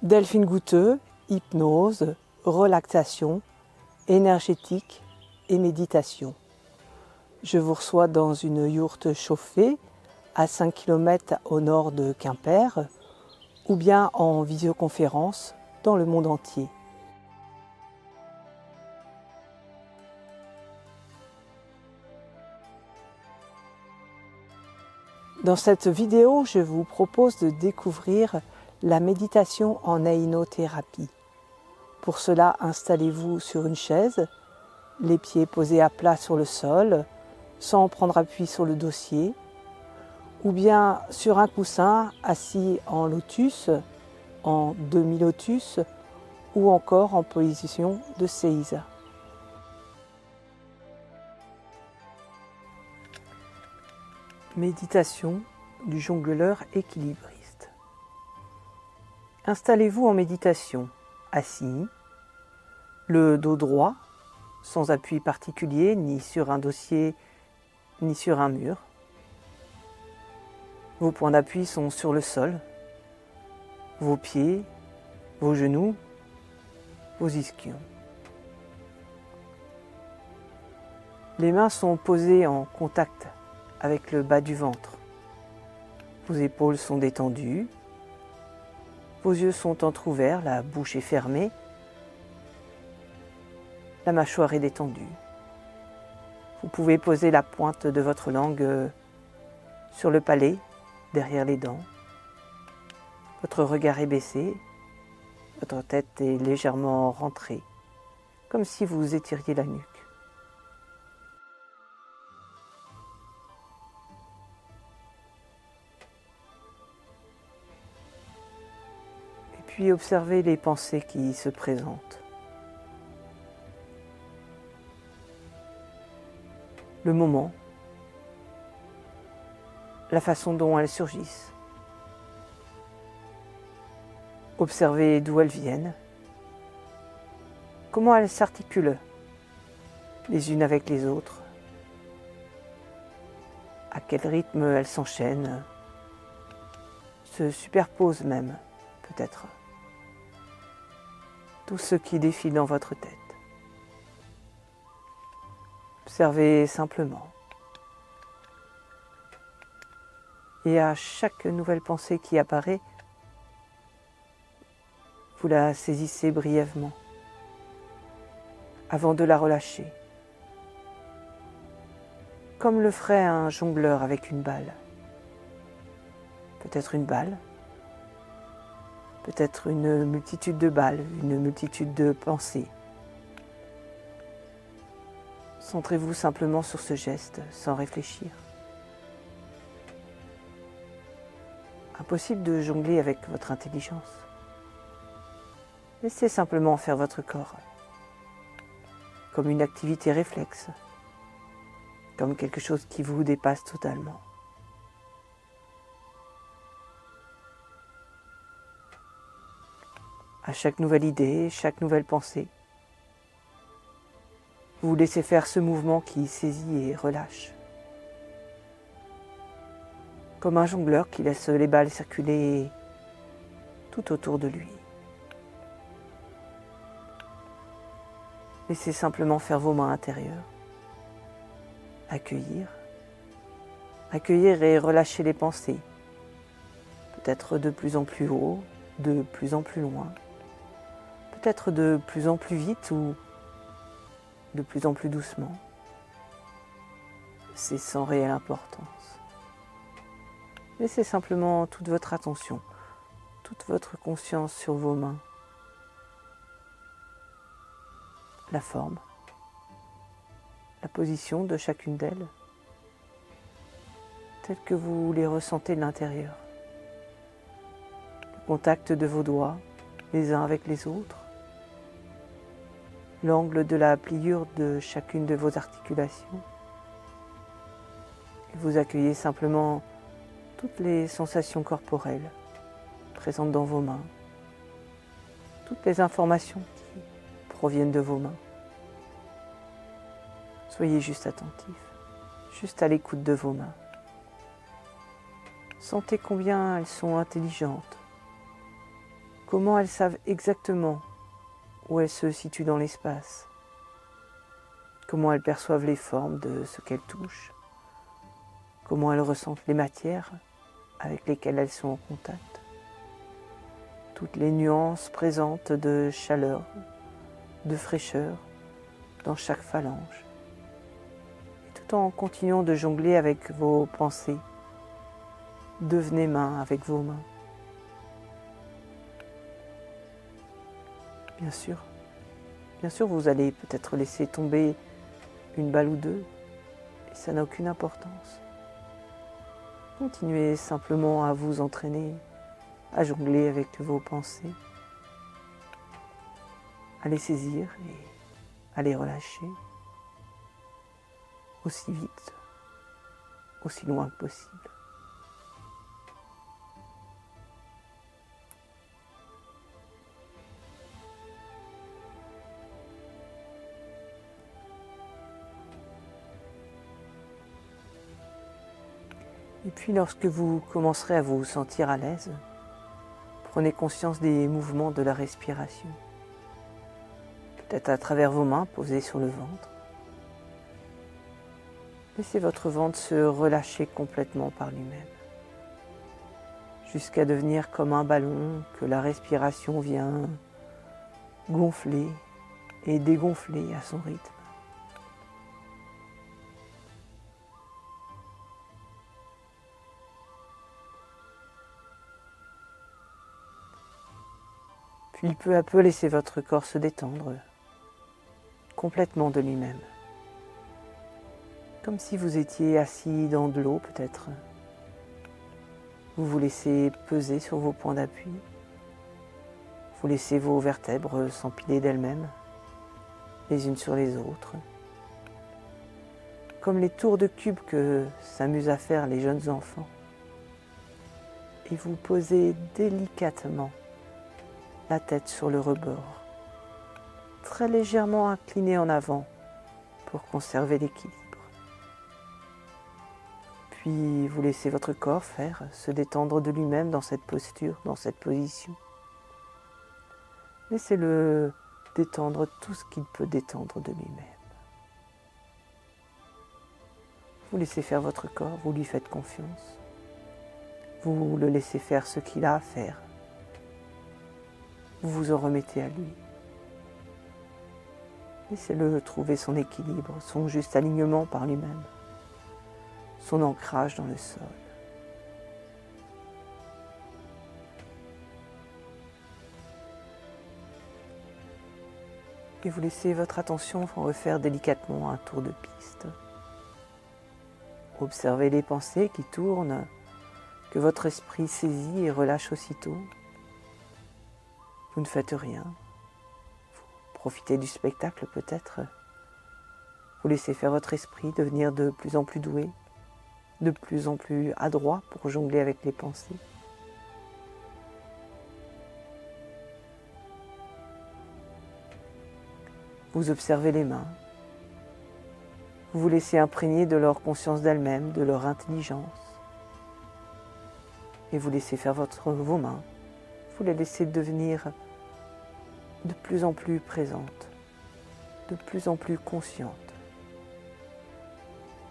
Delphine Goutteux, hypnose, relaxation, énergétique et méditation. Je vous reçois dans une yourte chauffée à 5 km au nord de Quimper ou bien en visioconférence dans le monde entier. Dans cette vidéo, je vous propose de découvrir la méditation en aïnothérapie. Pour cela, installez-vous sur une chaise, les pieds posés à plat sur le sol, sans prendre appui sur le dossier, ou bien sur un coussin assis en lotus, en demi-lotus, ou encore en position de seiza. Méditation du jongleur équilibriste. Installez-vous en méditation, assis, le dos droit, sans appui particulier, ni sur un dossier, ni sur un mur. Vos points d'appui sont sur le sol, vos pieds, vos genoux, vos ischions. Les mains sont posées en contact avec le bas du ventre. Vos épaules sont détendues, vos yeux sont entr'ouverts, la bouche est fermée, la mâchoire est détendue. Vous pouvez poser la pointe de votre langue sur le palais, derrière les dents. Votre regard est baissé, votre tête est légèrement rentrée, comme si vous étiriez la nuque. Puis observez les pensées qui se présentent. Le moment, la façon dont elles surgissent. Observez d'où elles viennent, comment elles s'articulent les unes avec les autres, à quel rythme elles s'enchaînent, se superposent même, peut-être. Tout ce qui défile dans votre tête. Observez simplement. Et à chaque nouvelle pensée qui apparaît, vous la saisissez brièvement avant de la relâcher, comme le ferait un jongleur avec une balle. Peut-être une balle, peut-être une multitude de balles, une multitude de pensées. Centrez-vous simplement sur ce geste, sans réfléchir. Impossible de jongler avec votre intelligence. Laissez simplement faire votre corps, comme une activité réflexe, comme quelque chose qui vous dépasse totalement. À chaque nouvelle idée, chaque nouvelle pensée, vous laissez faire ce mouvement qui saisit et relâche. Comme un jongleur qui laisse les balles circuler tout autour de lui. Laissez simplement faire vos mains intérieures. Accueillir et relâcher les pensées. Peut-être de plus en plus haut, de plus en plus loin. Peut-être de plus en plus vite ou de plus en plus doucement. C'est sans réelle importance. Laissez simplement toute votre attention, toute votre conscience sur vos mains. La forme, la position de chacune d'elles, telle que vous les ressentez de l'intérieur. Le contact de vos doigts, les uns avec les autres. L'angle de la pliure de chacune de vos articulations. Et vous accueillez simplement toutes les sensations corporelles présentes dans vos mains, toutes les informations qui proviennent de vos mains. Soyez juste attentif, juste à l'écoute de vos mains. Sentez combien elles sont intelligentes, Comment elles savent exactement où elles se situent dans l'espace. Comment elles perçoivent les formes de ce qu'elles touchent. Comment elles ressentent les matières avec lesquelles elles sont en contact. Toutes les nuances présentes de chaleur, de fraîcheur dans chaque phalange. Et tout en continuant de jongler avec vos pensées, devenez main avec vos mains. Bien sûr, vous allez peut-être laisser tomber une balle ou deux, et ça n'a aucune importance. Continuez simplement à vous entraîner, à jongler avec vos pensées, à les saisir et à les relâcher aussi vite, aussi loin que possible. Et puis lorsque vous commencerez à vous sentir à l'aise, prenez conscience des mouvements de la respiration. Peut-être à travers vos mains posées sur le ventre. Laissez votre ventre se relâcher complètement par lui-même, jusqu'à devenir comme un ballon que la respiration vient gonfler et dégonfler à son rythme. Puis peu à peu, laissez votre corps se détendre complètement de lui-même. Comme si vous étiez assis dans de l'eau peut-être. Vous vous laissez peser sur vos points d'appui. Vous laissez vos vertèbres s'empiler d'elles-mêmes, les unes sur les autres. Comme les tours de cubes que s'amusent à faire les jeunes enfants. Et vous posez délicatement la tête sur le rebord, très légèrement inclinée en avant pour conserver l'équilibre. Puis vous laissez votre corps se détendre de lui-même dans cette posture, dans cette position. Laissez-le détendre tout ce qu'il peut détendre de lui-même. Vous laissez faire votre corps, vous lui faites confiance. Vous le laissez faire ce qu'il a à faire. Vous vous en remettez à lui. Laissez-le trouver son équilibre, son juste alignement par lui-même, son ancrage dans le sol. Et vous laissez votre attention refaire délicatement un tour de piste. Observez les pensées qui tournent, que votre esprit saisit et relâche aussitôt. Vous ne faites rien. Vous profitez du spectacle peut-être. Vous laissez faire votre esprit devenir de plus en plus doué, de plus en plus adroit pour jongler avec les pensées. Vous observez les mains. Vous vous laissez imprégner de leur conscience d'elles-mêmes, de leur intelligence. Et vous laissez faire vos mains. Vous les laissez devenir de plus en plus présentes, de plus en plus conscientes,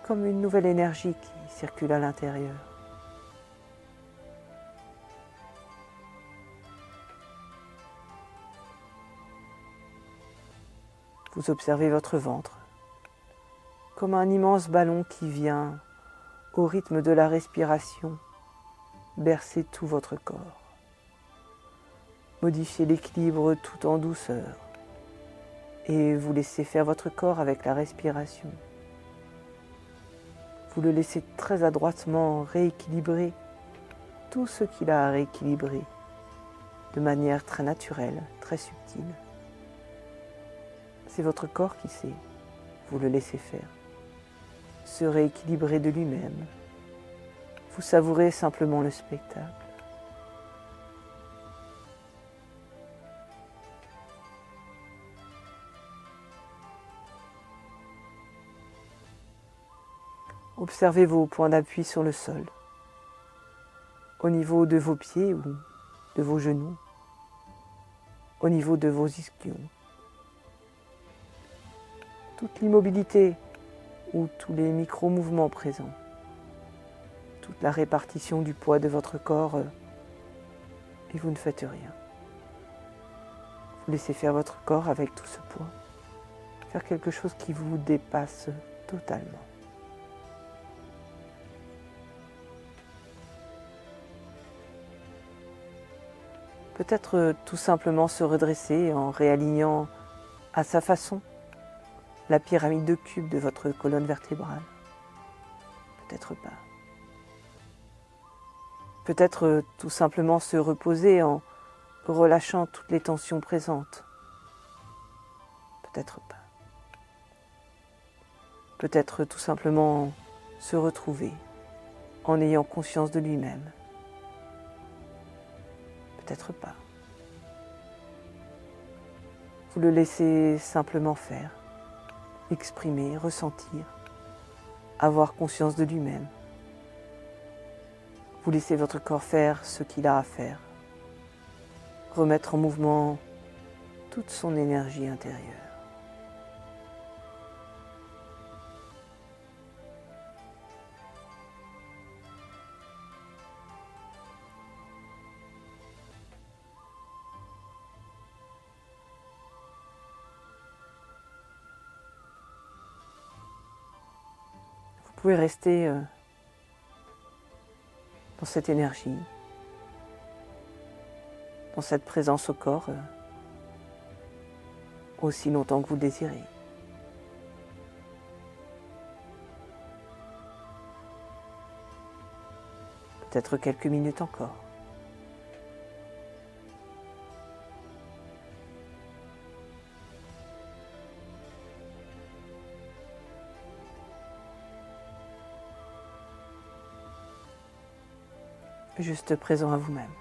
comme une nouvelle énergie qui circule à l'intérieur. Vous observez votre ventre, comme un immense ballon qui vient, au rythme de la respiration, bercer tout votre corps. Modifiez l'équilibre tout en douceur et vous laissez faire votre corps avec la respiration. Vous le laissez très adroitement rééquilibrer tout ce qu'il a à rééquilibrer de manière très naturelle, très subtile. C'est votre corps qui sait, vous le laissez faire, se rééquilibrer de lui-même. Vous savourez simplement le spectacle. Observez vos points d'appui sur le sol, au niveau de vos pieds ou de vos genoux. au niveau de vos ischions. Toute l'immobilité ou tous les micro-mouvements présents, toute la répartition du poids de votre corps et vous ne faites rien. Vous laissez faire votre corps avec tout ce poids, faire quelque chose qui vous dépasse totalement. Peut-être tout simplement se redresser en réalignant à sa façon la pyramide de cubes de votre colonne vertébrale. Peut-être pas. Peut-être tout simplement se reposer en relâchant toutes les tensions présentes. Peut-être pas. Peut-être tout simplement se retrouver en ayant conscience de lui-même. Peut-être pas. Vous le laissez simplement faire, exprimer, ressentir, avoir conscience de lui-même. Vous laissez votre corps faire ce qu'il a à faire, remettre en mouvement toute son énergie intérieure. Vous pouvez rester dans cette énergie, dans cette présence au corps, aussi longtemps que vous le désirez. Peut-être quelques minutes encore. Juste présent à vous-même.